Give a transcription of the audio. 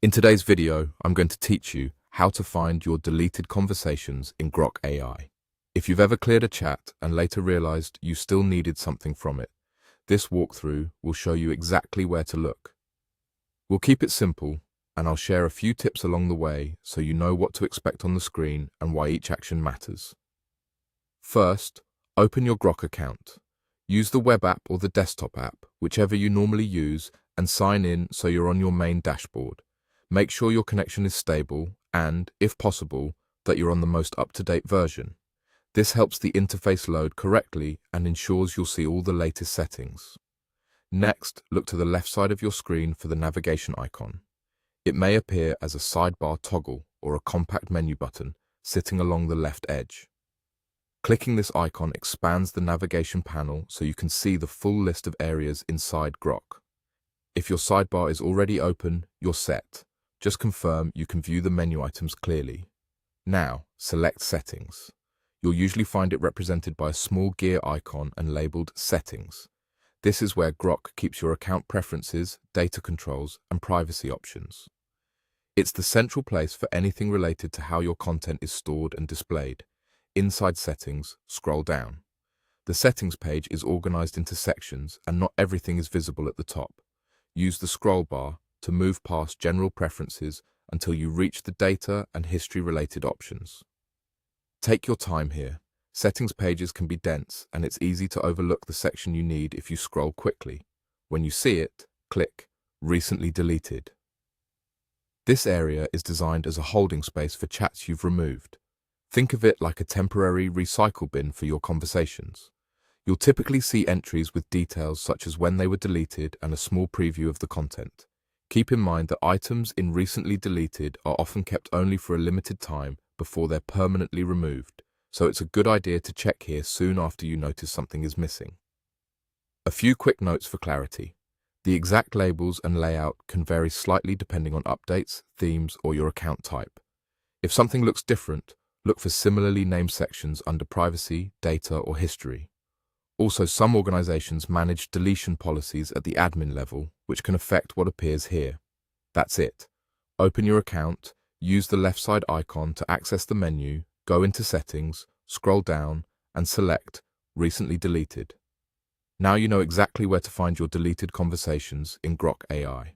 In today's video, I'm going to teach you how to find your deleted conversations in Grok AI. If you've ever cleared a chat and later realized you still needed something from it, this walkthrough will show you exactly where to look. We'll keep it simple, and I'll share a few tips along the way so you know what to expect on the screen and why each action matters. First, open your Grok account. Use the web app or the desktop app, whichever you normally use, and sign in so you're on your main dashboard. Make sure your connection is stable and, if possible, that you're on the most up-to-date version. This helps the interface load correctly and ensures you'll see all the latest settings. Next, look to the left side of your screen for the navigation icon. It may appear as a sidebar toggle or a compact menu button sitting along the left edge. Clicking this icon expands the navigation panel so you can see the full list of areas inside Grok. If your sidebar is already open, you're set. Just confirm you can view the menu items clearly. Now, select Settings. You'll usually find it represented by a small gear icon and labeled Settings. This is where Grok keeps your account preferences, data controls, and privacy options. It's the central place for anything related to how your content is stored and displayed. Inside Settings, scroll down. The Settings page is organized into sections and not everything is visible at the top. Use the scroll bar to move past General Preferences until you reach the Data and History-related options. Take your time here. Settings pages can be dense, and it's easy to overlook the section you need if you scroll quickly. When you see it, click Recently Deleted. This area is designed as a holding space for chats you've removed. Think of it like a temporary recycle bin for your conversations. You'll typically see entries with details such as when they were deleted and a small preview of the content. Keep in mind that items in Recently Deleted are often kept only for a limited time before they're permanently removed, so it's a good idea to check here soon after you notice something is missing. A few quick notes for clarity. The exact labels and layout can vary slightly depending on updates, themes, or your account type. If something looks different, look for similarly named sections under Privacy, Data, or History. Also, some organizations manage deletion policies at the admin level, which can affect what appears here. That's it. Open your account, use the left side icon to access the menu, go into Settings, scroll down, and select Recently Deleted. Now you know exactly where to find your deleted conversations in Grok AI.